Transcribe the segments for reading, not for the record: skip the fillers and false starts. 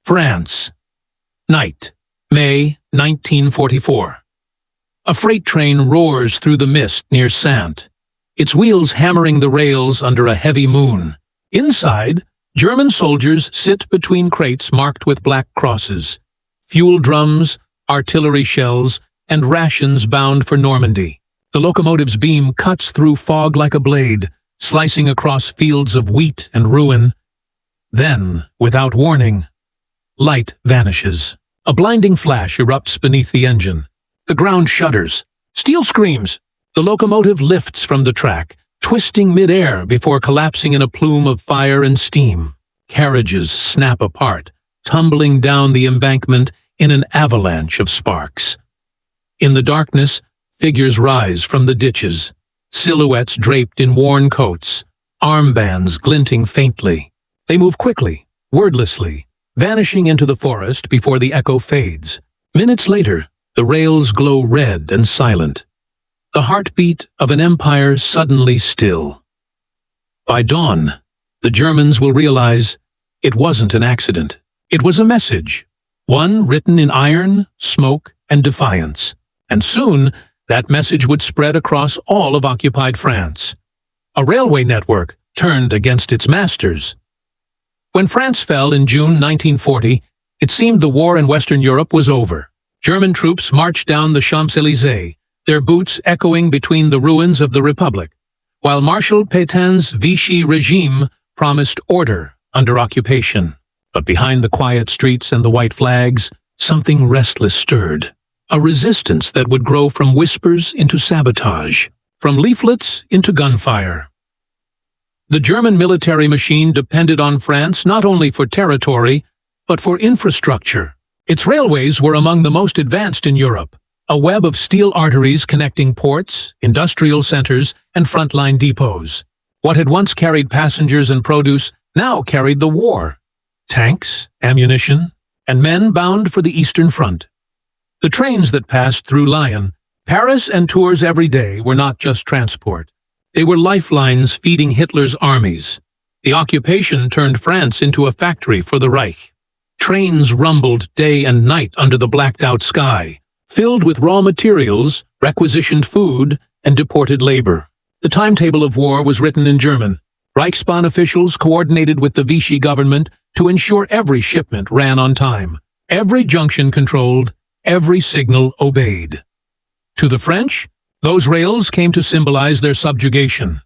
France. Night, May 1944. A freight train roars through the mist near Saintes, its wheels hammering the rails under a heavy moon. Inside, German soldiers sit between crates marked with black crosses, fuel drums, artillery shells, and rations bound for Normandy. The locomotive's beam cuts through fog like a blade, slicing across fields of wheat and ruin. Then, without warning, light vanishes. A blinding flash erupts beneath the engine. The ground shudders. Steel screams. The locomotive lifts from the track, twisting mid-air before collapsing in a plume of fire and steam. Carriages snap apart, tumbling down the embankment in an avalanche of sparks. In the darkness, figures rise from the ditches, silhouettes draped in worn coats, armbands glinting faintly. They move quickly, wordlessly, vanishing into the forest before the echo fades. Minutes later, the rails glow red and silent. The heartbeat of an empire suddenly still. By dawn, the Germans will realize it wasn't an accident. It was a message, one written in iron, smoke, and defiance. And soon, that message would spread across all of occupied France. A railway network turned against its masters. When France fell in June 1940, it seemed the war in Western Europe was over. German troops marched down the Champs-Élysées, their boots echoing between the ruins of the Republic, while Marshal Pétain's Vichy regime promised order under occupation. But behind the quiet streets and the white flags, something restless stirred. A resistance that would grow from whispers into sabotage, from leaflets into gunfire. The German military machine depended on France not only for territory, but for infrastructure. Its railways were among the most advanced in Europe, a web of steel arteries connecting ports, industrial centers, and frontline depots. What had once carried passengers and produce now carried the war. Tanks, ammunition, and men bound for the Eastern Front. The trains that passed through Lyon, Paris, and Tours every day were not just transport. They were lifelines feeding Hitler's armies. The occupation turned France into a factory for the Reich. Trains rumbled day and night under the blacked-out sky, filled with raw materials, requisitioned food, and deported labor. The timetable of war was written in German. Reichsbahn officials coordinated with the Vichy government to ensure every shipment ran on time, every junction controlled, every signal obeyed. To the French, those rails came to symbolize their subjugation.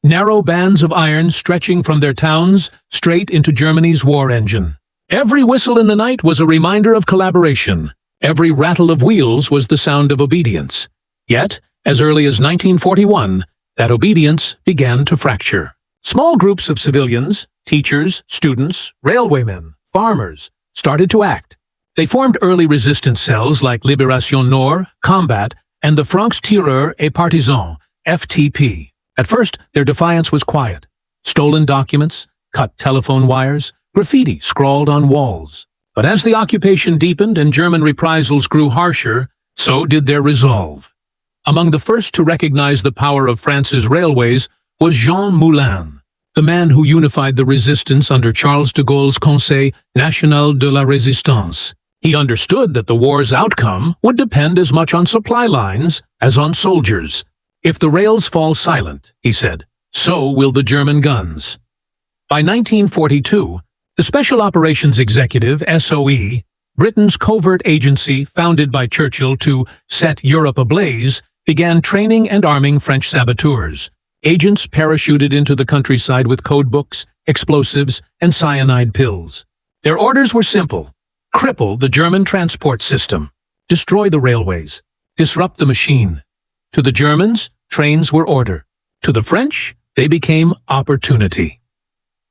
Narrow bands of iron stretching from their towns straight into Germany's war engine. Every whistle in the night was a reminder of collaboration. Every rattle of wheels was the sound of obedience. Yet, as early as 1941, that obedience began to fracture. Small groups of civilians, teachers, students, railwaymen, farmers, started to act. They formed early resistance cells like Libération Nord, Combat, and the Francs-Tireurs et Partisans, FTP. At first, their defiance was quiet. Stolen documents, cut telephone wires, graffiti scrawled on walls. But as the occupation deepened and German reprisals grew harsher, so did their resolve. Among the first to recognize the power of France's railways was Jean Moulin, the man who unified the resistance under Charles de Gaulle's Conseil National de la Résistance. He understood that the war's outcome would depend as much on supply lines as on soldiers. If the rails fall silent, he said, so will the German guns. By 1942, the Special Operations Executive, SOE, Britain's covert agency founded by Churchill to set Europe ablaze, began training and arming French saboteurs. Agents parachuted into the countryside with codebooks, explosives, and cyanide pills. Their orders were simple. Cripple the German transport system. Destroy the railways. Disrupt the machine. To the Germans, trains were order. To the French, they became opportunity.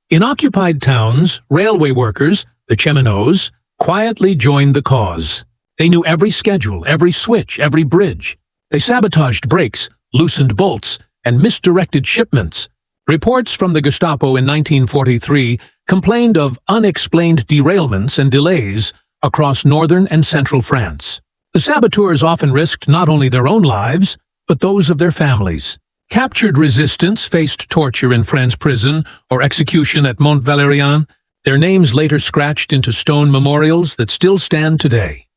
In occupied towns, railway workers, the cheminots, quietly joined the cause. They knew every schedule, every switch, every bridge. They sabotaged brakes, loosened bolts, and misdirected shipments. Reports from the Gestapo in 1943 complained of unexplained derailments and delays across northern and central France. The saboteurs often risked not only their own lives, but those of their families. Captured resistance faced torture in French prison or execution at Mont Valérien. their names later scratched into stone memorials that still stand today.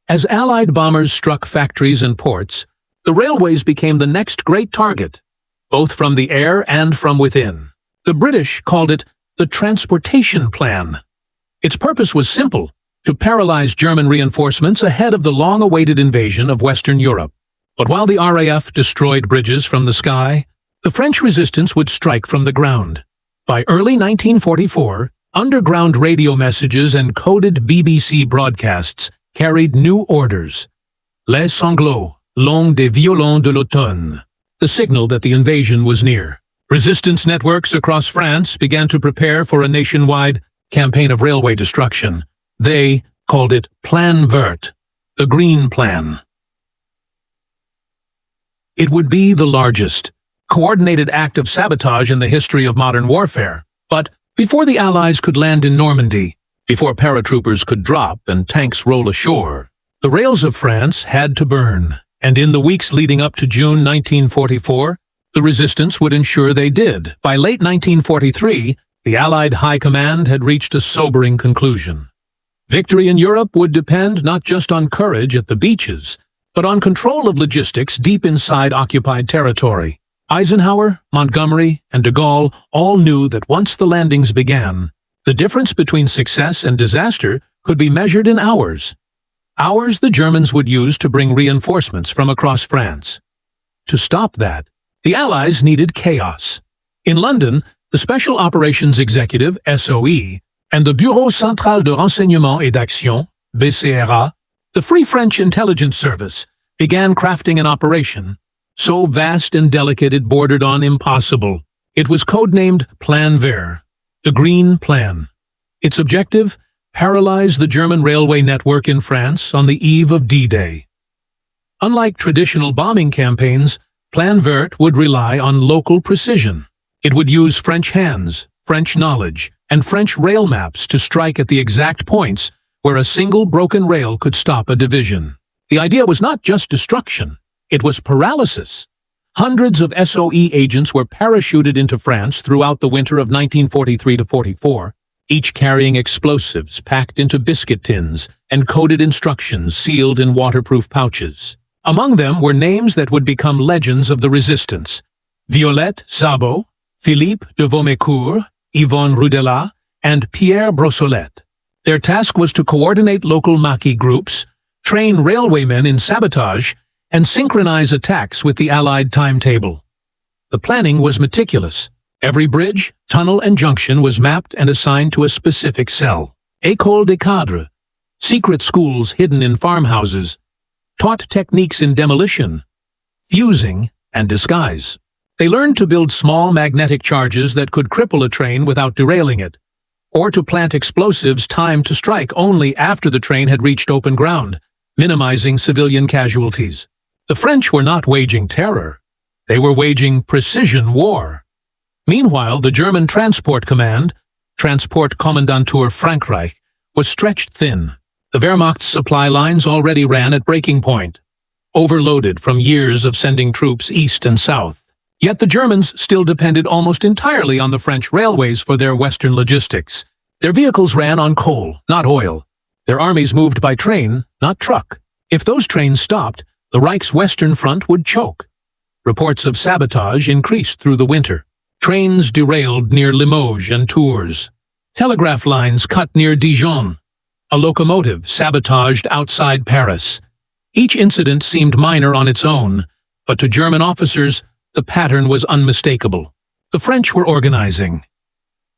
As Allied bombers struck factories and ports, the railways became the next great target, both from the air and from within. The British called it the Transportation Plan. Its purpose was simple: to paralyze German reinforcements ahead of the long-awaited invasion of Western Europe. But while the RAF destroyed bridges from the sky, the French resistance would strike from the ground. By early 1944, underground radio messages and coded BBC broadcasts carried new orders. Les sanglots, long des violons de l'automne, the signal that the invasion was near. Resistance networks across France began to prepare for a nationwide campaign of railway destruction. They called it Plan Vert, the Green Plan. It would be the largest, coordinated act of sabotage in the history of modern warfare. But before the Allies could land in Normandy, before paratroopers could drop and tanks roll ashore, the rails of France had to burn, and in the weeks leading up to June 1944, the resistance would ensure they did. By late 1943, the Allied High Command had reached a sobering conclusion. Victory in Europe would depend not just on courage at the beaches, but on control of logistics deep inside occupied territory. Eisenhower, Montgomery, and de Gaulle all knew that once the landings began, the difference between success and disaster could be measured in hours. Hours the Germans would use to bring reinforcements from across France. To stop that, the Allies needed chaos. In London, the Special Operations Executive, SOE, and the Bureau Central de Renseignement et d'Action, BCRA, the Free French Intelligence Service, began crafting an operation so vast and delicate it bordered on impossible. It was codenamed Plan Vert, the Green Plan. Its objective: paralyze the German railway network in France on the eve of D-Day. Unlike traditional bombing campaigns, Plan Vert would rely on local precision. It would use French hands, French knowledge, and French rail maps to strike at the exact points where a single broken rail could stop a division. The idea was not just destruction, it was paralysis. Hundreds of SOE agents were parachuted into France throughout the winter of 1943-44, each carrying explosives packed into biscuit tins and coded instructions sealed in waterproof pouches. Among them were names that would become legends of the resistance: Violette Szabó, Philippe de Vaumécourt, Yvonne Roudelat, and Pierre Brossolette. Their task was to coordinate local Maquis groups, train railwaymen in sabotage, and synchronize attacks with the Allied timetable. The planning was meticulous. Every bridge, tunnel, and junction was mapped and assigned to a specific cell. École des cadres, secret schools hidden in farmhouses, taught techniques in demolition, fusing, and disguise. They learned to build small magnetic charges that could cripple a train without derailing it, or to plant explosives timed to strike only after the train had reached open ground, minimizing civilian casualties. The French were not waging terror. They were waging precision war. Meanwhile, the German Transport Command, Transport Kommandantur Frankreich, was stretched thin. The Wehrmacht's supply lines already ran at breaking point, overloaded from years of sending troops east and south. Yet the Germans still depended almost entirely on the French railways for their western logistics. Their vehicles ran on coal, not oil. Their armies moved by train, not truck. If those trains stopped, the Reich's western front would choke. Reports of sabotage increased through the winter. Trains derailed near Limoges and Tours. Telegraph lines cut near Dijon. A locomotive sabotaged outside Paris. Each incident seemed minor on its own, but to German officers, the pattern was unmistakable. The French were organizing.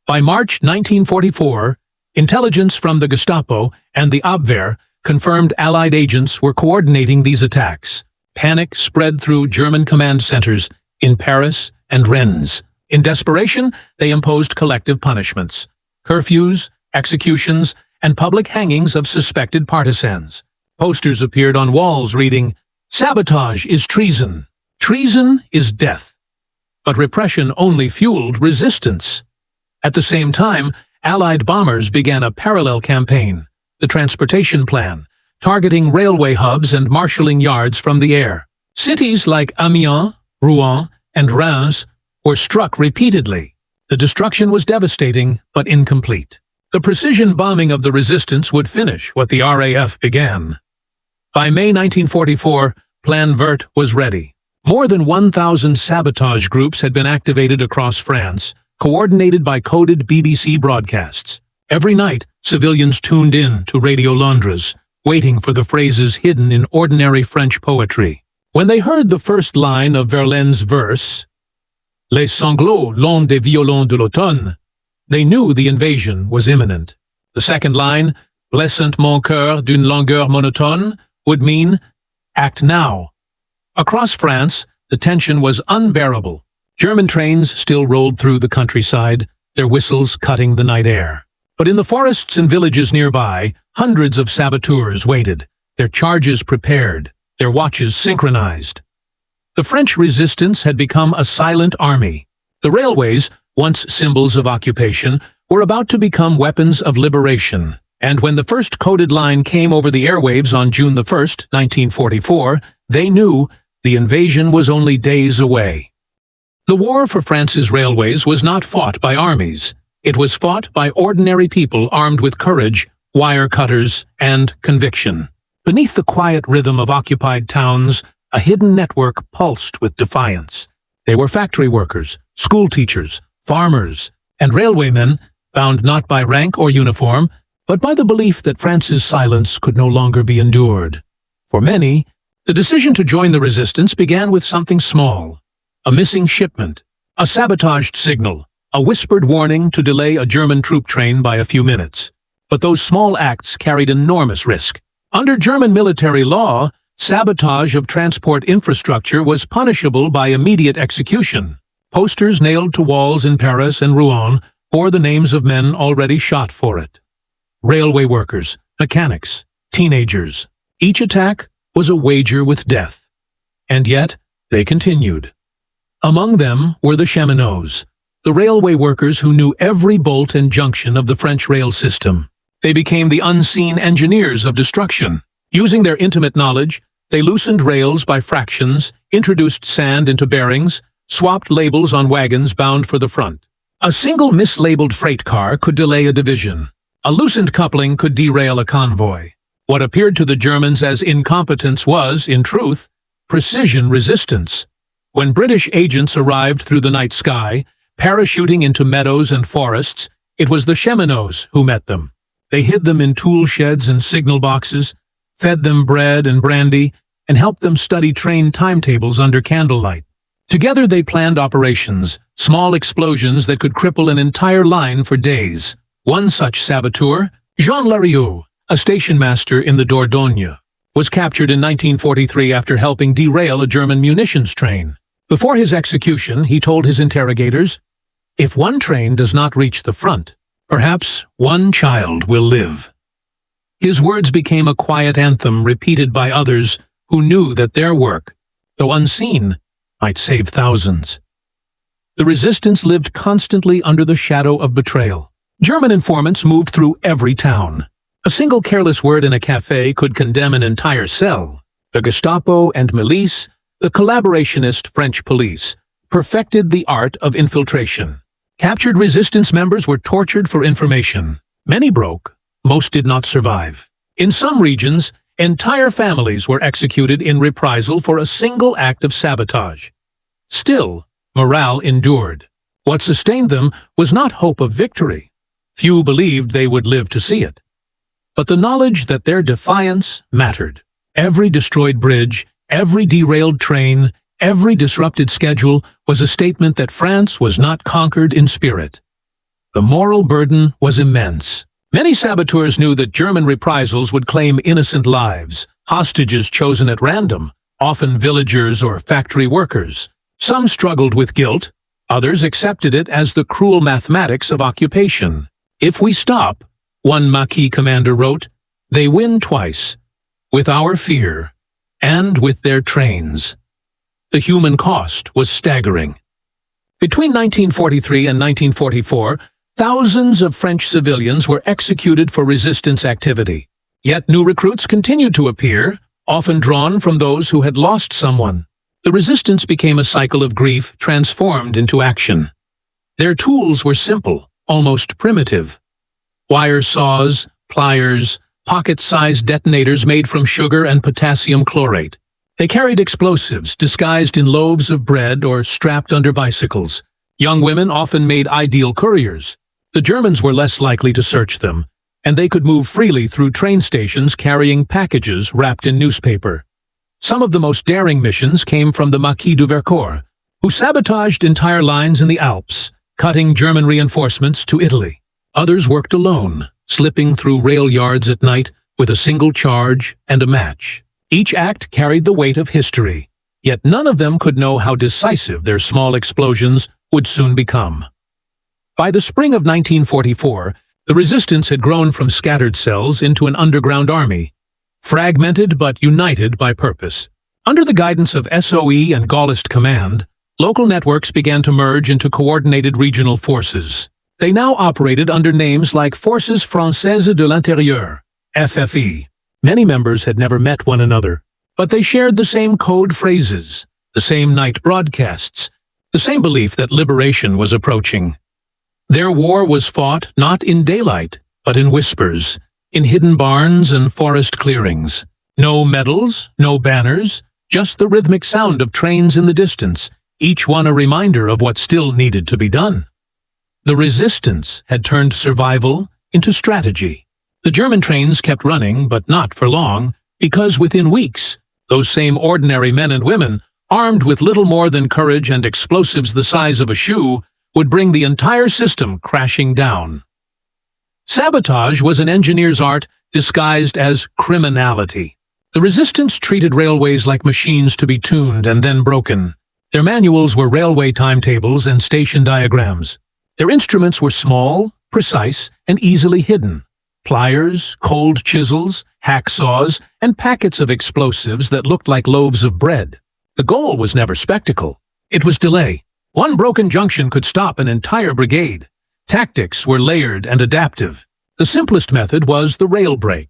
By March 1944, intelligence from the Gestapo and the Abwehr confirmed Allied agents were coordinating these attacks. Panic spread through German command centers in Paris and Rennes. In desperation, they imposed collective punishments: curfews, executions, and public hangings of suspected partisans. Posters appeared on walls reading, "Sabotage is treason. Treason is death." But repression only fueled resistance. At the same time, Allied bombers began a parallel campaign, the Transportation Plan, targeting railway hubs and marshalling yards from the air. Cities like Amiens, Rouen, and Reims were struck repeatedly. The destruction was devastating, but incomplete. The precision bombing of the resistance would finish what the RAF began. By May 1944, Plan Vert was ready. More than 1,000 sabotage groups had been activated across France, coordinated by coded BBC broadcasts. Every night, civilians tuned in to Radio Londres, waiting for the phrases hidden in ordinary French poetry. When they heard the first line of Verlaine's verse, Les sanglots long des violons de l'automne, they knew the invasion was imminent. The second line, Blessant mon cœur d'une langueur monotone, would mean, act now. Across France, the tension was unbearable. German trains still rolled through the countryside, their whistles cutting the night air. But in the forests and villages nearby, hundreds of saboteurs waited, their charges prepared, their watches synchronized. The French resistance had become a silent army. The railways, once symbols of occupation, were about to become weapons of liberation. And when the first coded line came over the airwaves on June 1, 1944, they knew the invasion was only days away. The war for France's railways was not fought by armies. It was fought by ordinary people armed with courage, wire cutters, and conviction. Beneath the quiet rhythm of occupied towns, a hidden network pulsed with defiance. They were factory workers, school teachers, farmers, and railwaymen, bound not by rank or uniform, but by the belief that France's silence could no longer be endured. For many, the decision to join the resistance began with something small: a missing shipment, a sabotaged signal, a whispered warning to delay a German troop train by a few minutes. But those small acts carried enormous risk. Under German military law, sabotage of transport infrastructure was punishable by immediate execution. Posters nailed to walls in Paris and Rouen bore the names of men already shot for it. Railway workers, mechanics, teenagers. Each attack was a wager with death. And yet, they continued. Among them were the cheminots, the railway workers who knew every bolt and junction of the French rail system. They became the unseen engineers of destruction. Using their intimate knowledge, they loosened rails by fractions, introduced sand into bearings, swapped labels on wagons bound for the front. A single mislabeled freight car could delay a division. A loosened coupling could derail a convoy. What appeared to the Germans as incompetence was, in truth, precision resistance. When British agents arrived through the night sky, parachuting into meadows and forests, it was the cheminots who met them. They hid them in tool sheds and signal boxes, fed them bread and brandy, and helped them study train timetables under candlelight. Together they planned operations, small explosions that could cripple an entire line for days. One such saboteur, Jean Larieux, a station master in the Dordogne, was captured in 1943 after helping derail a German munitions train. Before his execution, he told his interrogators, "If one train does not reach the front, perhaps one child will live." His words became a quiet anthem repeated by others who knew that their work, though unseen, might save thousands. The resistance lived constantly under the shadow of betrayal. German informants moved through every town. A single careless word in a café could condemn an entire cell. The Gestapo and milice, the collaborationist French police, perfected the art of infiltration. Captured resistance members were tortured for information. Many broke, most did not survive. In some regions, entire families were executed in reprisal for a single act of sabotage. Still, morale endured. What sustained them was not hope of victory. Few believed they would live to see it. But the knowledge that their defiance mattered. Every destroyed bridge, every derailed train, every disrupted schedule was a statement that France was not conquered in spirit. The moral burden was immense. Many saboteurs knew that German reprisals would claim innocent lives, hostages chosen at random, often villagers or factory workers. Some struggled with guilt, others accepted it as the cruel mathematics of occupation. "If we stop," one Maquis commander wrote, "they win twice, with our fear and with their trains." The human cost was staggering. Between 1943 and 1944, thousands of French civilians were executed for resistance activity. Yet new recruits continued to appear, often drawn from those who had lost someone. The resistance became a cycle of grief transformed into action. Their tools were simple, almost primitive. wire saws, pliers, pocket-sized detonators made from sugar and potassium chlorate. They carried explosives disguised in loaves of bread or strapped under bicycles. Young women often made ideal couriers. The Germans were less likely to search them, and they could move freely through train stations carrying packages wrapped in newspaper. Some of the most daring missions came from the Marquis de Vercors, who sabotaged entire lines in the Alps, cutting German reinforcements to Italy. Others worked alone, slipping through rail yards at night with a single charge and a match. Each act carried the weight of history, yet none of them could know how decisive their small explosions would soon become. By the spring of 1944, the resistance had grown from scattered cells into an underground army, fragmented but united by purpose. Under the guidance of SOE and Gaullist Command, local networks began to merge into coordinated regional forces. They now operated under names like Forces Françaises de l'Intérieur, FFE. Many members had never met one another, but they shared the same code phrases, the same night broadcasts, the same belief that liberation was approaching. Their war was fought not in daylight, but in whispers, in hidden barns and forest clearings. No medals, no banners, just the rhythmic sound of trains in the distance, each one a reminder of what still needed to be done. The resistance had turned survival into strategy. The German trains kept running, but not for long, because within weeks, those same ordinary men and women, armed with little more than courage and explosives the size of a shoe, would bring the entire system crashing down. Sabotage was an engineer's art disguised as criminality. The resistance treated railways like machines to be tuned and then broken. Their manuals were railway timetables and station diagrams. Their instruments were small, precise, and easily hidden. Pliers, cold chisels, hacksaws, and packets of explosives that looked like loaves of bread. The goal was never spectacle. It was delay. One broken junction could stop an entire brigade. Tactics were layered and adaptive. The simplest method was the rail break,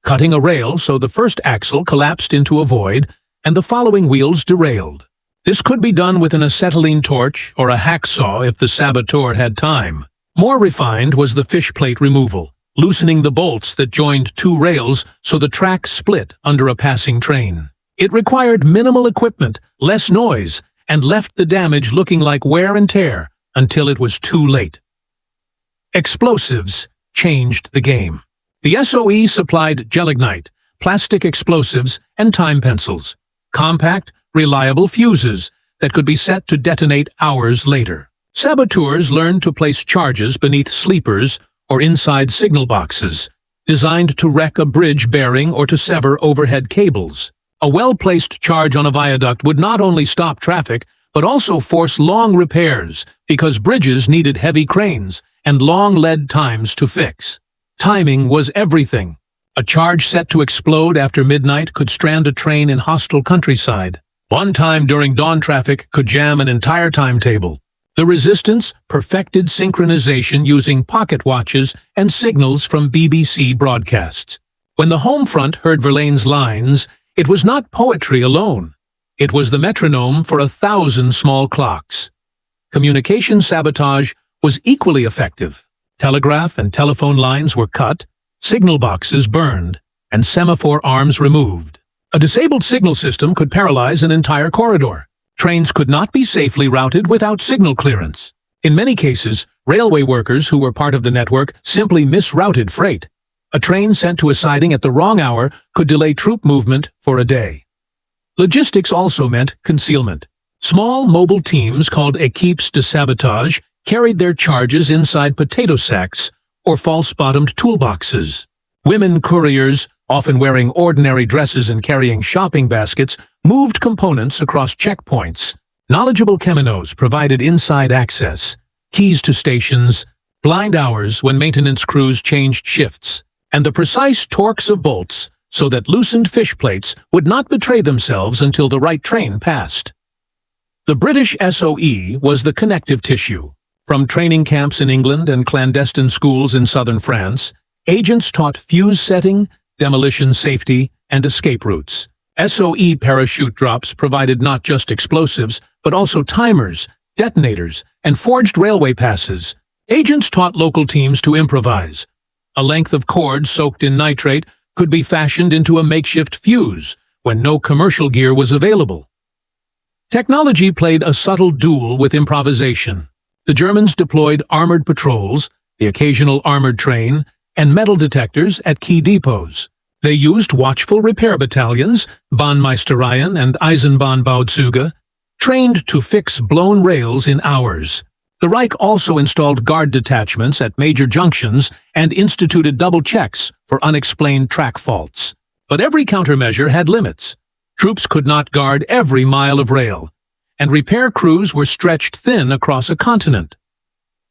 cutting a rail so the first axle collapsed into a void and the following wheels derailed. This could be done with an acetylene torch or a hacksaw if the saboteur had time. More refined was the fishplate removal, loosening the bolts that joined two rails so the track split under a passing train. It required minimal equipment, less noise, and left the damage looking like wear and tear until it was too late. Explosives changed the game. The SOE supplied gelignite, plastic explosives, and time pencils, compact, reliable fuses that could be set to detonate hours later. Saboteurs learned to place charges beneath sleepers or inside signal boxes, designed to wreck a bridge bearing or to sever overhead cables. A well-placed charge on a viaduct would not only stop traffic, but also force long repairs because bridges needed heavy cranes and long lead times to fix. Timing was everything. A charge set to explode after midnight could strand a train in hostile countryside. One time during dawn traffic could jam an entire timetable. The resistance perfected synchronization using pocket watches and signals from BBC broadcasts. When the home front heard Verlaine's lines, it was not poetry alone. It was the metronome for 1,000 small clocks. Communication sabotage was equally effective. Telegraph and telephone lines were cut, signal boxes burned, and semaphore arms removed. A disabled signal system could paralyze an entire corridor. Trains could not be safely routed without signal clearance. In many cases, railway workers who were part of the network simply misrouted freight. A train sent to a siding at the wrong hour could delay troop movement for a day. Logistics also meant concealment. Small mobile teams called équipes de sabotage carried their charges inside potato sacks or false-bottomed toolboxes. Women couriers, often wearing ordinary dresses and carrying shopping baskets, moved components across checkpoints. Knowledgeable commandos provided inside access, keys to stations, blind hours when maintenance crews changed shifts, and the precise torques of bolts so that loosened fish plates would not betray themselves until the right train passed. The British SOE was the connective tissue. From training camps in England and clandestine schools in southern France, agents taught fuse setting, demolition safety, and escape routes. SOE parachute drops provided not just explosives, but also timers, detonators, and forged railway passes. Agents taught local teams to improvise, A length of cord soaked in nitrate could be fashioned into a makeshift fuse when no commercial gear was available. Technology played a subtle duel with improvisation. The Germans deployed armored patrols, the occasional armored train, and metal detectors at key depots. They used watchful repair battalions, Bahnmeistereien and Eisenbahnbauzüge, trained to fix blown rails in hours. The Reich also installed guard detachments at major junctions and instituted double checks for unexplained track faults. But every countermeasure had limits. Troops could not guard every mile of rail, and repair crews were stretched thin across a continent.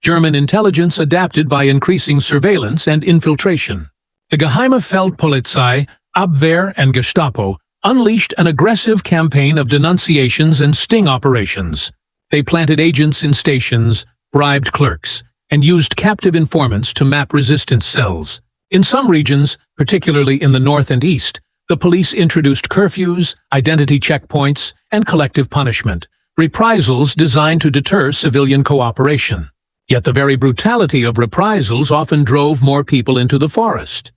German intelligence adapted by increasing surveillance and infiltration. The Geheime Feldpolizei, Abwehr, and Gestapo unleashed an aggressive campaign of denunciations and sting operations. They planted agents in stations, bribed clerks, and used captive informants to map resistance cells. In some regions, particularly in the north and east, the police introduced curfews, identity checkpoints, and collective punishment, reprisals designed to deter civilian cooperation. Yet the very brutality of reprisals often drove more people into the forest.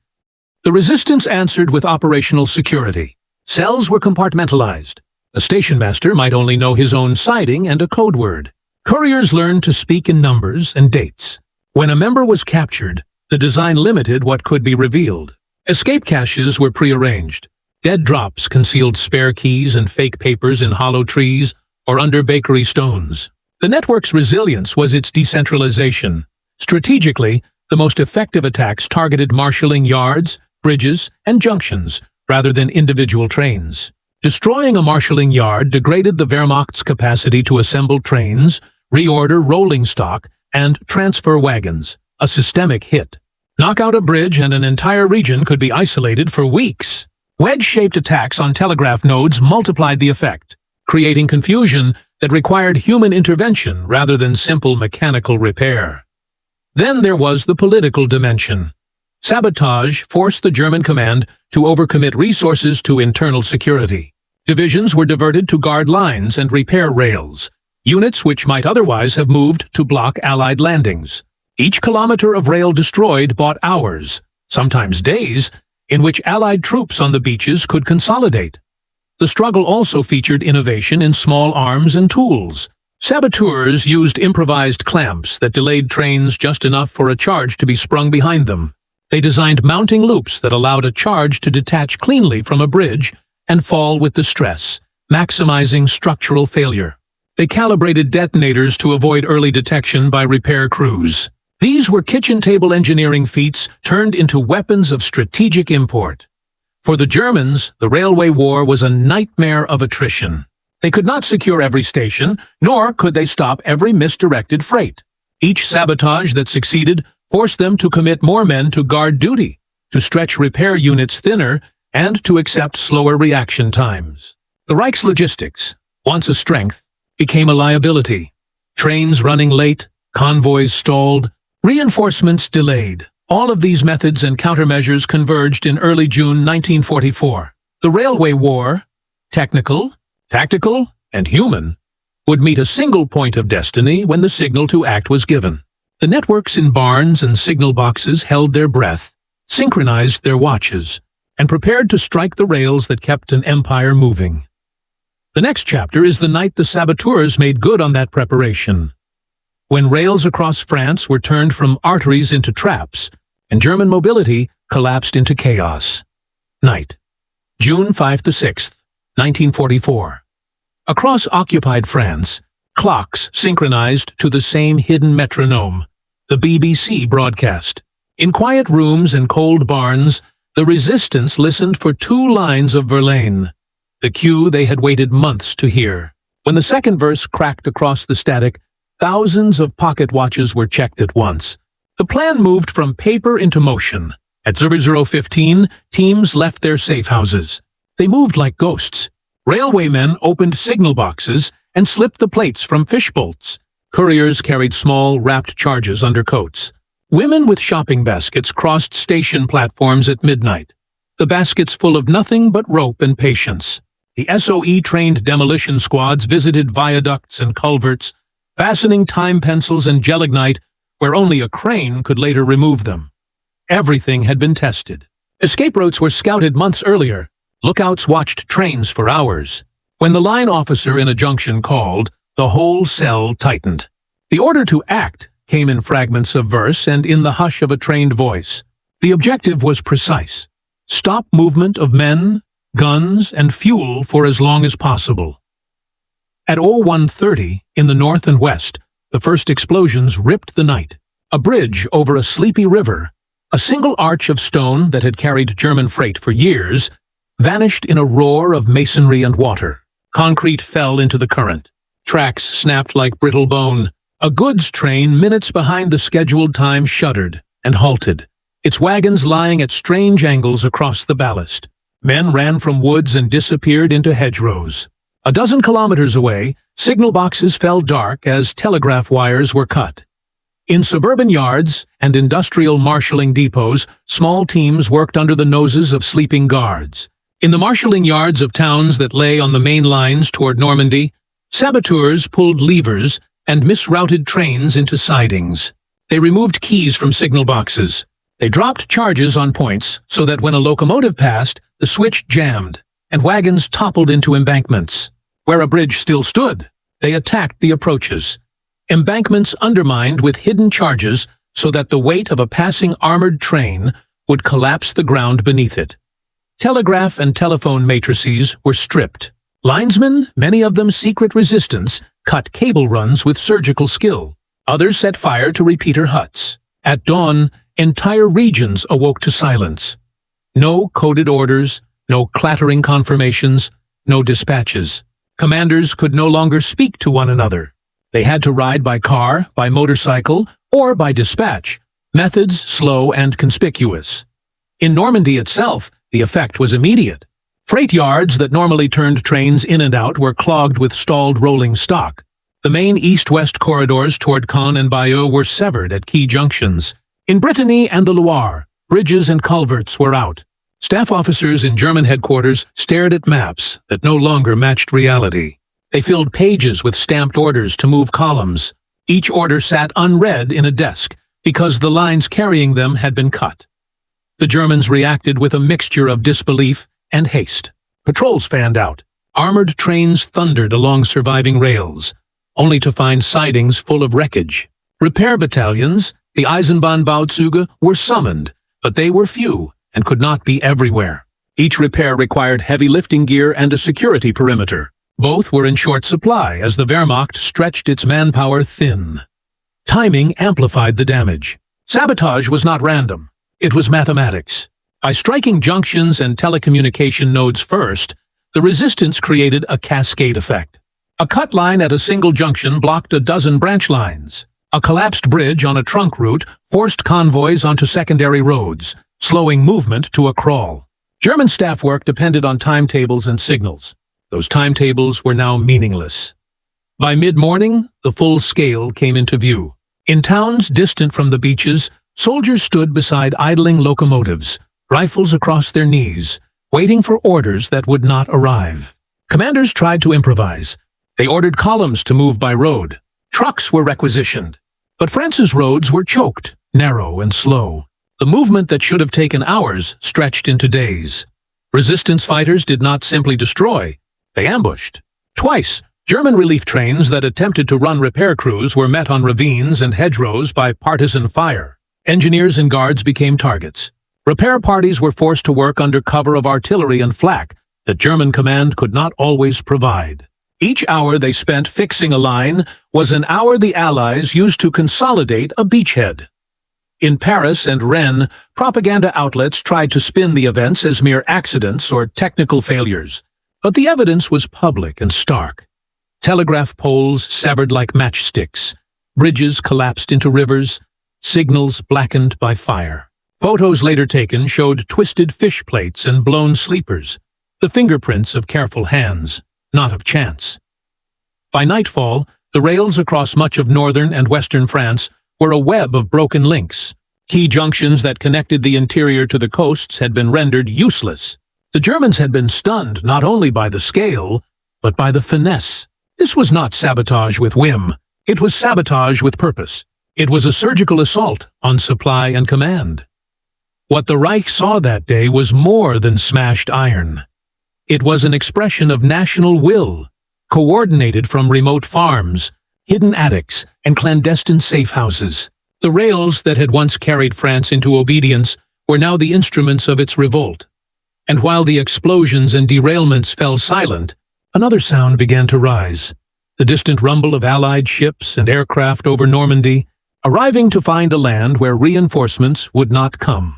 The resistance answered with operational security. Cells were compartmentalized. A station master might only know his own siding and a code word. Couriers learned to speak in numbers and dates. When a member was captured, the design limited what could be revealed. Escape caches were prearranged. Dead drops concealed spare keys and fake papers in hollow trees or under bakery stones. The network's resilience was its decentralization. Strategically, the most effective attacks targeted marshalling yards, bridges, and junctions rather than individual trains. Destroying a marshalling yard degraded the Wehrmacht's capacity to assemble trains, reorder rolling stock, and transfer wagons, a systemic hit. Knock out a bridge and an entire region could be isolated for weeks. Wedge-shaped attacks on telegraph nodes multiplied the effect, creating confusion that required human intervention rather than simple mechanical repair. Then there was the political dimension. Sabotage forced the German command to overcommit resources to internal security. Divisions were diverted to guard lines and repair rails, units which might otherwise have moved to block Allied landings. Each kilometer of rail destroyed bought hours, sometimes days, in which Allied troops on the beaches could consolidate. The struggle also featured innovation in small arms and tools. Saboteurs used improvised clamps that delayed trains just enough for a charge to be sprung behind them. They designed mounting loops that allowed a charge to detach cleanly from a bridge and fall with the stress, maximizing structural failure. They calibrated detonators to avoid early detection by repair crews. These were kitchen table engineering feats turned into weapons of strategic import. For the Germans, the railway war was a nightmare of attrition. They could not secure every station, nor could they stop every misdirected freight. Each sabotage that succeeded forced them to commit more men to guard duty, to stretch repair units thinner, and to accept slower reaction times. The Reich's logistics, once a strength, became a liability. Trains running late, convoys stalled, reinforcements delayed. All of these methods and countermeasures converged in early June 1944. The railway war, technical, tactical, and human, would meet a single point of destiny when the signal to act was given. The networks in barns and signal boxes held their breath, synchronized their watches, and prepared to strike the rails that kept an empire moving. The next chapter is the night the saboteurs made good on that preparation. When rails across France were turned from arteries into traps, and German mobility collapsed into chaos. Night, June 5 to 6, 1944. Across occupied France, clocks synchronized to the same hidden metronome, the BBC broadcast. In quiet rooms and cold barns, the resistance listened for 2 lines of Verlaine, the cue they had waited months to hear. When the second verse cracked across the static, thousands of pocket watches were checked at once. The plan moved from paper into motion. At 00:15, teams left their safe houses. They moved like ghosts. Railwaymen opened signal boxes and slipped the plates from fish bolts. Couriers carried small, wrapped charges under coats. Women with shopping baskets crossed station platforms at midnight, the baskets full of nothing but rope and patience. The SOE-trained demolition squads visited viaducts and culverts, fastening time pencils and gelignite where only a crane could later remove them. Everything had been tested. Escape routes were scouted months earlier. Lookouts watched trains for hours. When the line officer in a junction called, the whole cell tightened. The order to act came in fragments of verse and in the hush of a trained voice. The objective was precise. Stop movement of men, guns, and fuel for as long as possible. At 01:30, in the north and west, the first explosions ripped the night. A bridge over a sleepy river, a single arch of stone that had carried German freight for years, vanished in a roar of masonry and water. Concrete fell into the current. Tracks snapped like brittle bone. A goods train minutes behind the scheduled time shuddered and halted, its wagons lying at strange angles across the ballast. Men ran from woods and disappeared into hedgerows. A dozen kilometers away, signal boxes fell dark as telegraph wires were cut. In suburban yards and industrial marshalling depots, small teams worked under the noses of sleeping guards. In the marshalling yards of towns that lay on the main lines toward Normandy, saboteurs pulled levers and misrouted trains into sidings. They removed keys from signal boxes. They dropped charges on points so that when a locomotive passed, the switch jammed, and wagons toppled into embankments. Where a bridge still stood, they attacked the approaches. Embankments undermined with hidden charges so that the weight of a passing armored train would collapse the ground beneath it. Telegraph and telephone matrices were stripped. Linesmen, many of them secret resistance, cut cable runs with surgical skill. Others set fire to repeater huts. At dawn, entire regions awoke to silence. No coded orders, no clattering confirmations, no dispatches. Commanders could no longer speak to one another. They had to ride by car, by motorcycle, or by dispatch, methods slow and conspicuous. In Normandy itself, the effect was immediate. Freight yards that normally turned trains in and out were clogged with stalled rolling stock. The main east-west corridors toward Caen and Bayeux were severed at key junctions. In Brittany and the Loire, bridges and culverts were out. Staff officers in German headquarters stared at maps that no longer matched reality. They filled pages with stamped orders to move columns. Each order sat unread in a desk because the lines carrying them had been cut. The Germans reacted with a mixture of disbelief and haste. Patrols fanned out. Armored trains thundered along surviving rails, only to find sidings full of wreckage. Repair battalions, the Eisenbahnbauzüge, were summoned, but they were few and could not be everywhere. Each repair required heavy lifting gear and a security perimeter. Both were in short supply as the Wehrmacht stretched its manpower thin. Timing amplified the damage. Sabotage was not random. It was mathematics. By striking junctions and telecommunication nodes first, the resistance created a cascade effect. A cut line at a single junction blocked a dozen branch lines. A collapsed bridge on a trunk route forced convoys onto secondary roads, slowing movement to a crawl. German staff work depended on timetables and signals. Those timetables were now meaningless. By mid-morning, the full scale came into view. In towns distant from the beaches, soldiers stood beside idling locomotives, rifles across their knees, waiting for orders that would not arrive. Commanders tried to improvise. They ordered columns to move by road. Trucks were requisitioned. But France's roads were choked, narrow and slow. The movement that should have taken hours stretched into days. Resistance fighters did not simply destroy, they ambushed. Twice, German relief trains that attempted to run repair crews were met on ravines and hedgerows by partisan fire. Engineers and guards became targets. Repair parties were forced to work under cover of artillery and flak that German command could not always provide. Each hour they spent fixing a line was an hour the Allies used to consolidate a beachhead. In Paris and Rennes, propaganda outlets tried to spin the events as mere accidents or technical failures. But the evidence was public and stark. Telegraph poles severed like matchsticks. Bridges collapsed into rivers. Signals blackened by fire. Photos later taken showed twisted fish plates and blown sleepers, the fingerprints of careful hands, not of chance. By nightfall, the rails across much of northern and western France were a web of broken links. Key junctions that connected the interior to the coasts had been rendered useless. The Germans had been stunned not only by the scale, but by the finesse. This was not sabotage with whim. It was sabotage with purpose. It was a surgical assault on supply and command. What the Reich saw that day was more than smashed iron. It was an expression of national will, coordinated from remote farms, hidden attics, and clandestine safe houses. The rails that had once carried France into obedience were now the instruments of its revolt. And while the explosions and derailments fell silent, another sound began to rise. The distant rumble of Allied ships and aircraft over Normandy, arriving to find a land where reinforcements would not come.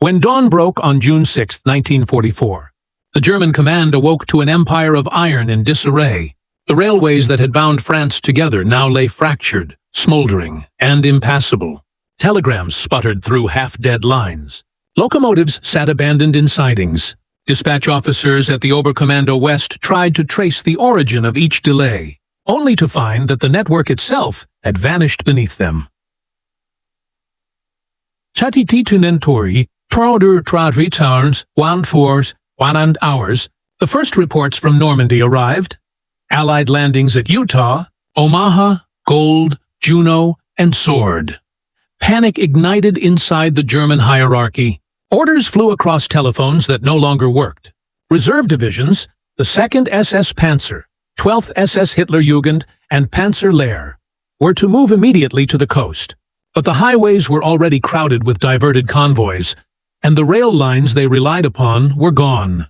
When dawn broke on June 6, 1944, the German command awoke to an empire of iron in disarray. The railways that had bound France together now lay fractured, smoldering, and impassable. Telegrams sputtered through half-dead lines. Locomotives sat abandoned in sidings. Dispatch officers at the Oberkommando West tried to trace the origin of each delay, only to find that the network itself had vanished beneath them. Chatititunentori, Troder Tradritarns, 1 hours, the first reports from Normandy arrived. Allied landings at Utah, Omaha, Gold, Juno, and Sword. Panic ignited inside the German hierarchy. Orders flew across telephones that no longer worked. Reserve divisions, the 2nd SS Panzer, 12th SS Hitlerjugend, and Panzer Lehr, were to move immediately to the coast. But the highways were already crowded with diverted convoys, and the rail lines they relied upon were gone.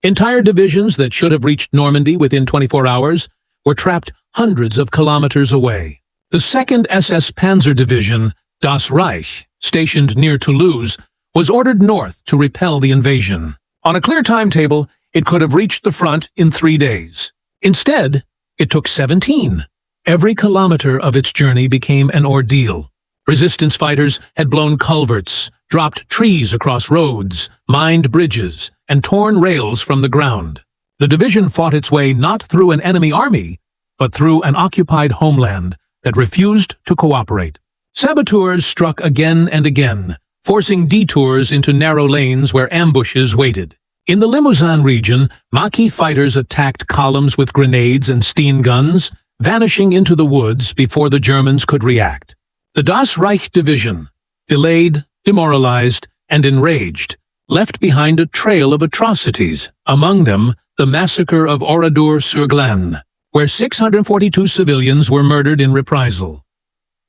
Entire divisions that should have reached Normandy within 24 hours were trapped hundreds of kilometers away. The 2nd SS Panzer Division, Das Reich, stationed near Toulouse, was ordered north to repel the invasion. On a clear timetable, it could have reached the front in 3 days. Instead, it took 17. Every kilometer of its journey became an ordeal. Resistance fighters had blown culverts, dropped trees across roads, mined bridges, and torn rails from the ground. The division fought its way not through an enemy army, but through an occupied homeland that refused to cooperate. Saboteurs struck again and again, forcing detours into narrow lanes where ambushes waited. In the Limousin region, Maquis fighters attacked columns with grenades and Steen guns, vanishing into the woods before the Germans could react. The Das Reich Division, delayed, demoralized, and enraged, left behind a trail of atrocities, among them the massacre of Oradour-sur-Glane, where 642 civilians were murdered in reprisal.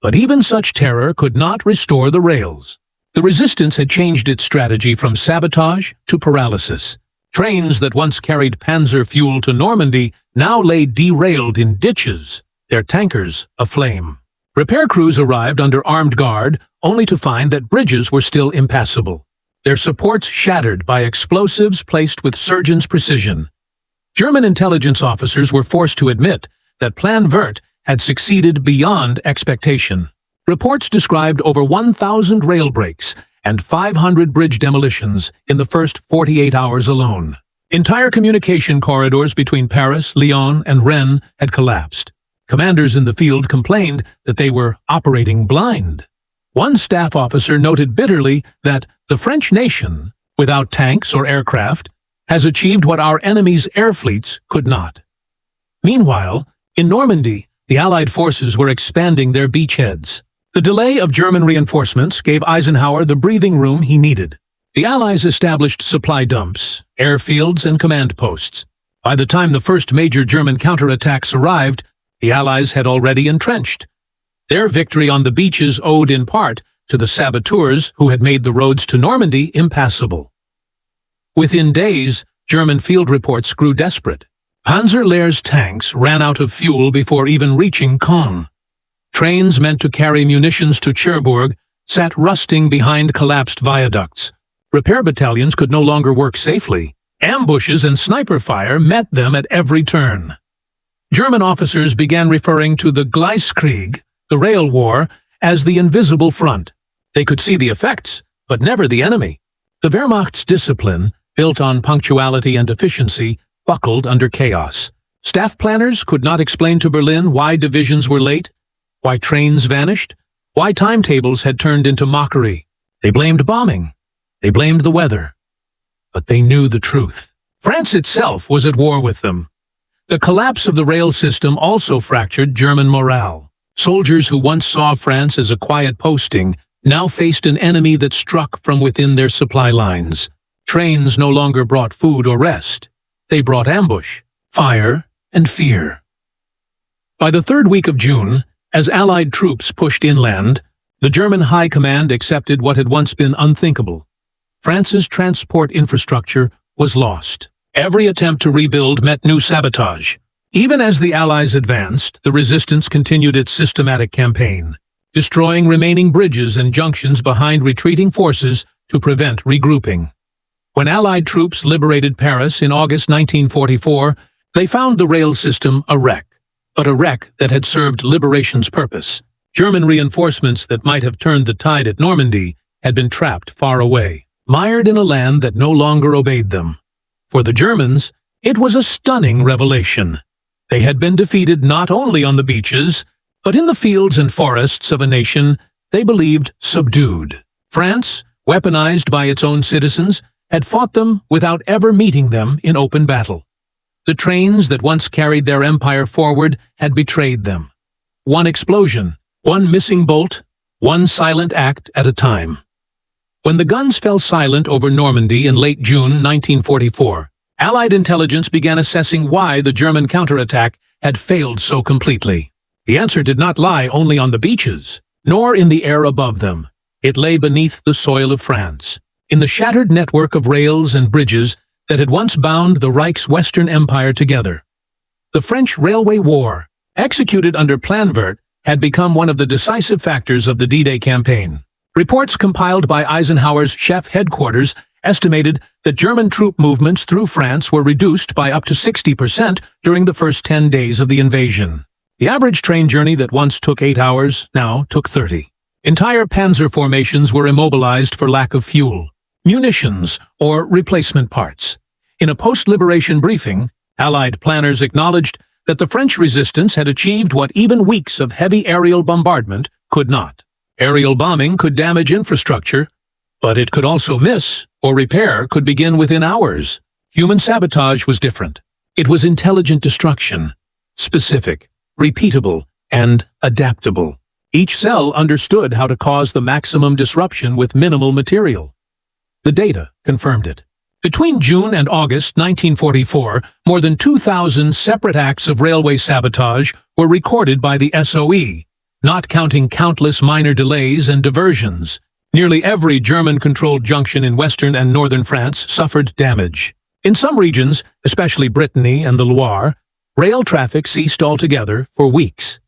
But even such terror could not restore the rails. The resistance had changed its strategy from sabotage to paralysis. Trains that once carried panzer fuel to Normandy now lay derailed in ditches, their tankers aflame. Repair crews arrived under armed guard, only to find that bridges were still impassable, their supports shattered by explosives placed with surgeon's precision. German intelligence officers were forced to admit that Plan Vert had succeeded beyond expectation. Reports described over 1,000 rail breaks and 500 bridge demolitions in the first 48 hours alone. Entire communication corridors between Paris, Lyon, and Rennes had collapsed. Commanders in the field complained that they were operating blind. One staff officer noted bitterly that the French nation, without tanks or aircraft, has achieved what our enemy's air fleets could not. Meanwhile, in Normandy, the Allied forces were expanding their beachheads. The delay of German reinforcements gave Eisenhower the breathing room he needed. The Allies established supply dumps, airfields, and command posts. By the time the first major German counterattacks arrived, the Allies had already entrenched. Their victory on the beaches owed in part to the saboteurs who had made the roads to Normandy impassable. Within days, German field reports grew desperate. Panzer Lehr's tanks ran out of fuel before even reaching Caen. Trains meant to carry munitions to Cherbourg sat rusting behind collapsed viaducts. Repair battalions could no longer work safely. Ambushes and sniper fire met them at every turn. German officers began referring to the Gleiskrieg, the rail war, as the invisible front. They could see the effects, but never the enemy. The Wehrmacht's discipline, built on punctuality and efficiency, buckled under chaos. Staff planners could not explain to Berlin why divisions were late, why trains vanished, why timetables had turned into mockery. They blamed bombing. They blamed the weather. But they knew the truth. France itself was at war with them. The collapse of the rail system also fractured German morale. Soldiers who once saw France as a quiet posting now faced an enemy that struck from within their supply lines. Trains no longer brought food or rest. They brought ambush, fire, and fear. By the third week of June, as Allied troops pushed inland, the German High Command accepted what had once been unthinkable. France's transport infrastructure was lost. Every attempt to rebuild met new sabotage. Even as the Allies advanced, the resistance continued its systematic campaign, destroying remaining bridges and junctions behind retreating forces to prevent regrouping. When Allied troops liberated Paris in August 1944, they found the rail system a wreck, but a wreck that had served liberation's purpose. German reinforcements that might have turned the tide at Normandy had been trapped far away, mired in a land that no longer obeyed them. For the Germans, it was a stunning revelation. They had been defeated not only on the beaches, but in the fields and forests of a nation they believed subdued. France, weaponized by its own citizens, had fought them without ever meeting them in open battle. The trains that once carried their empire forward had betrayed them. One explosion, one missing bolt, one silent act at a time. When the guns fell silent over Normandy in late June 1944, Allied intelligence began assessing why the German counterattack had failed so completely. The answer did not lie only on the beaches, nor in the air above them. It lay beneath the soil of France, in the shattered network of rails and bridges that had once bound the Reich's Western Empire together. The French Railway War, executed under Planvert, had become one of the decisive factors of the D-Day campaign. Reports compiled by Eisenhower's chef headquarters estimated that German troop movements through France were reduced by up to 60% during the first 10 days of the invasion. The average train journey that once took 8 hours now took 30. Entire panzer formations were immobilized for lack of fuel, munitions, or replacement parts. In a post-liberation briefing, Allied planners acknowledged that the French resistance had achieved what even weeks of heavy aerial bombardment could not. Aerial bombing could damage infrastructure, but it could also miss, or repair could begin within hours. Human sabotage was different. It was intelligent destruction, specific, repeatable, and adaptable. Each cell understood how to cause the maximum disruption with minimal material. The data confirmed it. Between June and August 1944, more than 2,000 separate acts of railway sabotage were recorded by the SOE, not counting countless minor delays and diversions. Nearly every German-controlled junction in western and northern France suffered damage. In some regions, especially Brittany and the Loire, rail traffic ceased altogether for weeks.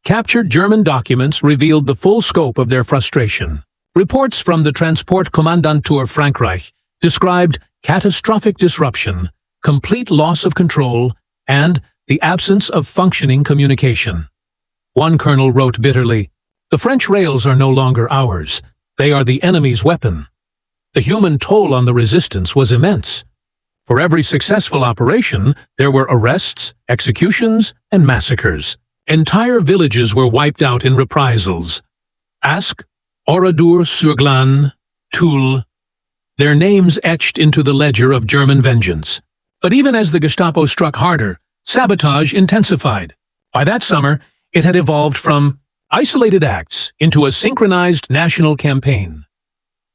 Captured German documents revealed the full scope of their frustration. Reports from the Transport Kommandantur Frankreich described catastrophic disruption, complete loss of control, and the absence of functioning communication. One colonel wrote bitterly, "The French rails are no longer ours. They are the enemy's weapon." The human toll on the resistance was immense. For every successful operation, there were arrests, executions, and massacres. Entire villages were wiped out in reprisals. Ask, Oradour-sur-Glane, Toul, their names etched into the ledger of German vengeance. But even as the Gestapo struck harder, sabotage intensified. By that summer, it had evolved from isolated acts into a synchronized national campaign.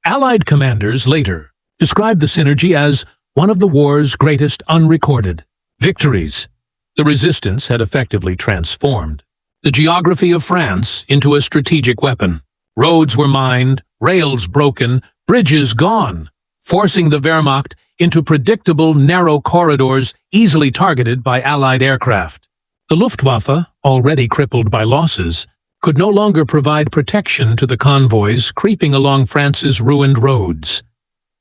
Allied commanders later described the synergy as one of the war's greatest unrecorded victories. The resistance had effectively transformed the geography of France into a strategic weapon. Roads were mined, rails broken, bridges gone, forcing the Wehrmacht into predictable, narrow corridors easily targeted by Allied aircraft. The Luftwaffe, already crippled by losses, could no longer provide protection to the convoys creeping along France's ruined roads.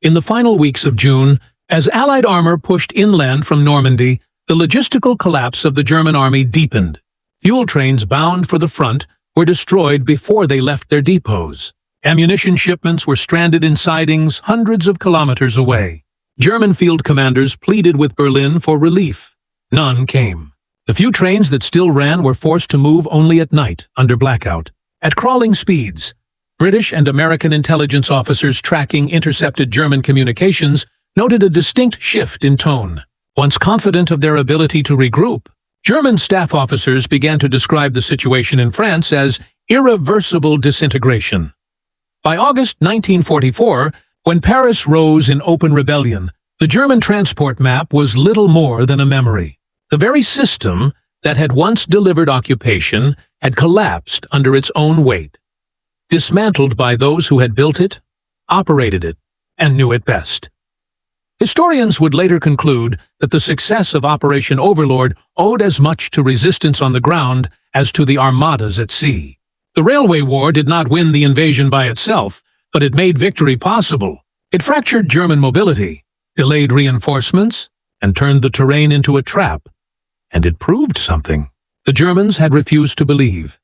In the final weeks of June, as Allied armor pushed inland from Normandy, the logistical collapse of the German army deepened. Fuel trains bound for the front were destroyed before they left their depots. Ammunition shipments were stranded in sidings hundreds of kilometers away. German field commanders pleaded with Berlin for relief. None came. The few trains that still ran were forced to move only at night, under blackout. At crawling speeds, British and American intelligence officers tracking intercepted German communications noted a distinct shift in tone. Once confident of their ability to regroup, German staff officers began to describe the situation in France as irreversible disintegration. By August 1944, when Paris rose in open rebellion, the German transport map was little more than a memory. The very system that had once delivered occupation had collapsed under its own weight, dismantled by those who had built it, operated it, and knew it best. Historians would later conclude that the success of Operation Overlord owed as much to resistance on the ground as to the armadas at sea. The Railway War did not win the invasion by itself, but it made victory possible. It fractured German mobility, delayed reinforcements, and turned the terrain into a trap. And it proved something. The Germans had refused to believe.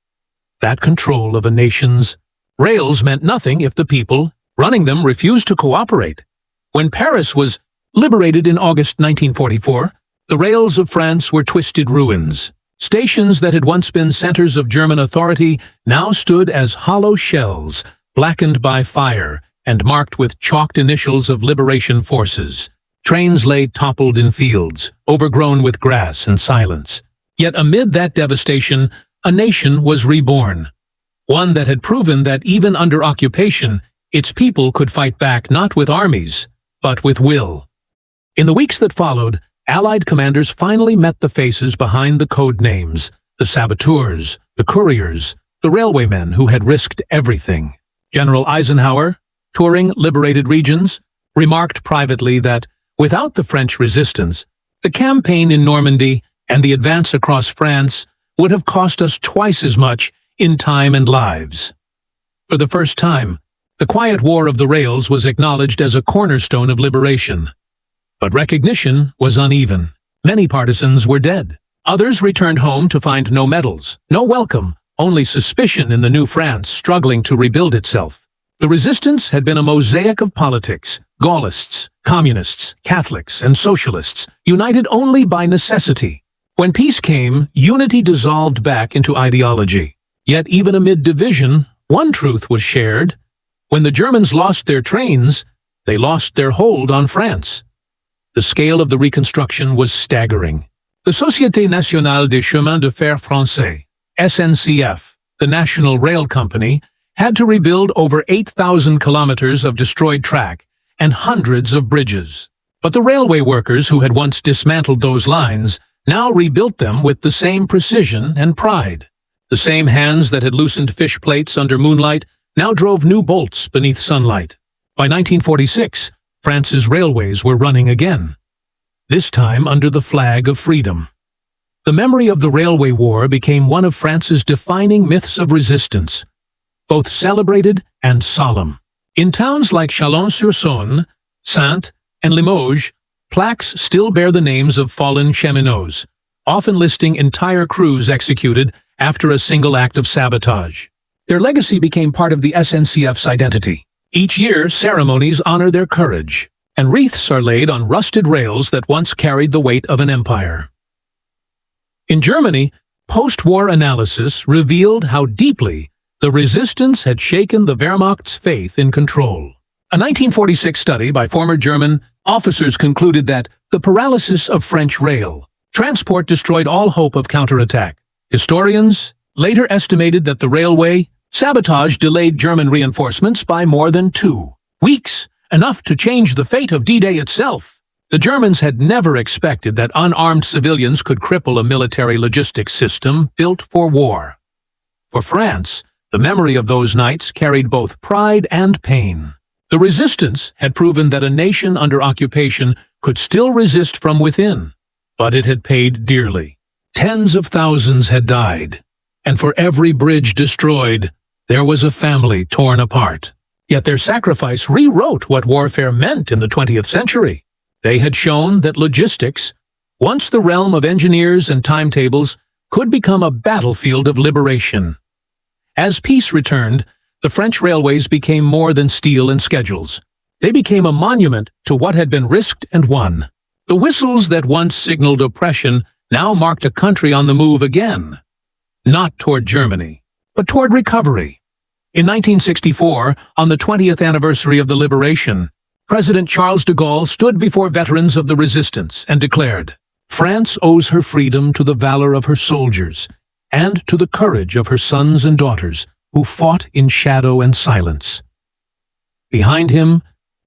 That control of a nation's rails meant nothing if the people running them refused to cooperate. When Paris was liberated in August 1944, the rails of France were twisted ruins. Stations that had once been centers of German authority now stood as hollow shells, blackened by fire and marked with chalked initials of liberation forces. Trains lay toppled in fields, overgrown with grass and silence. Yet amid that devastation, a nation was reborn. One that had proven that even under occupation, its people could fight back not with armies, but with will. In the weeks that followed, Allied commanders finally met the faces behind the code names, the saboteurs, the couriers, the railwaymen who had risked everything. General Eisenhower, touring liberated regions, remarked privately that, without the French resistance, the campaign in Normandy and the advance across France would have cost us twice as much in time and lives. For the first time, the quiet war of the rails was acknowledged as a cornerstone of liberation. But recognition was uneven. Many partisans were dead. Others returned home to find no medals, no welcome, only suspicion in the new France struggling to rebuild itself. The resistance had been a mosaic of politics, Gaullists, communists, Catholics, and socialists, united only by necessity. When peace came, unity dissolved back into ideology. Yet even amid division, one truth was shared. When the Germans lost their trains, they lost their hold on France. The scale of the reconstruction was staggering. The Société Nationale des Chemins de Fer Français, SNCF, the National Rail Company, had to rebuild over 8,000 kilometers of destroyed track and hundreds of bridges. But the railway workers who had once dismantled those lines now rebuilt them with the same precision and pride. The same hands that had loosened fish plates under moonlight now drove new bolts beneath sunlight. By 1946, France's railways were running again, this time under the flag of freedom. The memory of the Railway War became one of France's defining myths of resistance, both celebrated and solemn. In towns like Chalon-sur-Saône, Saintes, and Limoges, plaques still bear the names of fallen cheminots, often listing entire crews executed after a single act of sabotage. Their legacy became part of the SNCF's identity. Each year, ceremonies honor their courage, and wreaths are laid on rusted rails that once carried the weight of an empire. In Germany, post-war analysis revealed how deeply the resistance had shaken the Wehrmacht's faith in control. A 1946 study by former German officers concluded that the paralysis of French rail transport destroyed all hope of counterattack. Historians later estimated that the railway sabotage delayed German reinforcements by more than 2 weeks, enough to change the fate of D-Day itself. The Germans had never expected that unarmed civilians could cripple a military logistics system built for war. For France, the memory of those nights carried both pride and pain. The resistance had proven that a nation under occupation could still resist from within, but it had paid dearly. Tens of thousands had died, and for every bridge destroyed, there was a family torn apart. Yet their sacrifice rewrote what warfare meant in the 20th century. They had shown that logistics, once the realm of engineers and timetables, could become a battlefield of liberation. As peace returned, the French railways became more than steel and schedules. They became a monument to what had been risked and won. The whistles that once signaled oppression now marked a country on the move again. Not toward Germany, but toward recovery. In 1964, on the 20th anniversary of the liberation, President Charles de Gaulle stood before veterans of the resistance and declared, "France owes her freedom to the valor of her soldiers and to the courage of her sons and daughters who fought in shadow and silence." Behind him,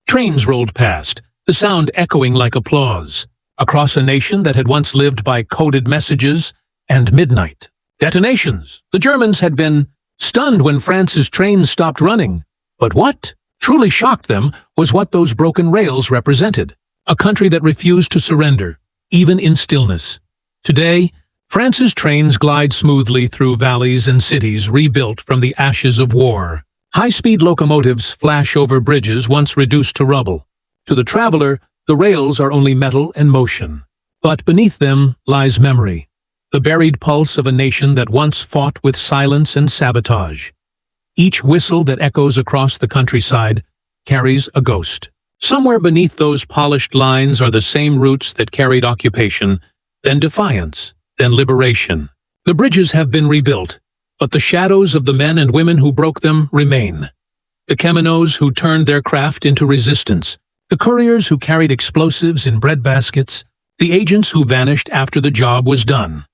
trains rolled past, the sound echoing like applause, across a nation that had once lived by coded messages and midnight detonations. The Germans had been stunned when France's trains stopped running. But what truly shocked them was what those broken rails represented. A country that refused to surrender, even in stillness. Today, France's trains glide smoothly through valleys and cities rebuilt from the ashes of war. High-speed locomotives flash over bridges once reduced to rubble. To the traveler, the rails are only metal and motion. But beneath them lies memory, the buried pulse of a nation that once fought with silence and sabotage. Each whistle that echoes across the countryside carries a ghost. Somewhere beneath those polished lines are the same roots that carried occupation, then defiance, then liberation. The bridges have been rebuilt, but the shadows of the men and women who broke them remain. The commandos who turned their craft into resistance, the couriers who carried explosives in breadbaskets, the agents who vanished after the job was done.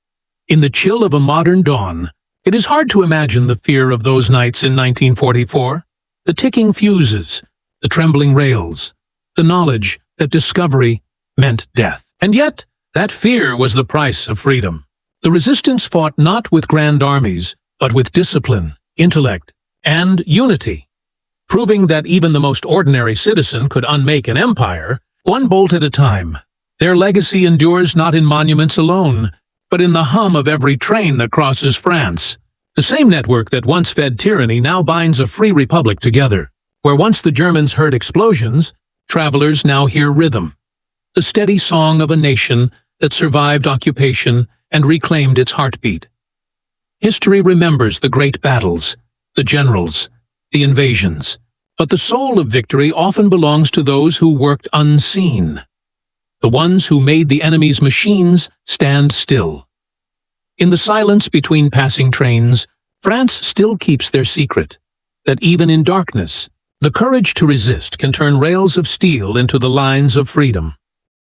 In the chill of a modern dawn, it is hard to imagine the fear of those nights in 1944, the ticking fuses, the trembling rails, the knowledge that discovery meant death. And yet, that fear was the price of freedom. The resistance fought not with grand armies, but with discipline, intellect, and unity, proving that even the most ordinary citizen could unmake an empire, one bolt at a time. Their legacy endures not in monuments alone, but in the hum of every train that crosses France. The same network that once fed tyranny now binds a free republic together. Where once the Germans heard explosions, travelers now hear rhythm. The steady song of a nation that survived occupation and reclaimed its heartbeat. History remembers the great battles, the generals, the invasions, but the soul of victory often belongs to those who worked unseen, the ones who made the enemy's machines stand still. In the silence between passing trains, France still keeps their secret, that even in darkness, the courage to resist can turn rails of steel into the lines of freedom.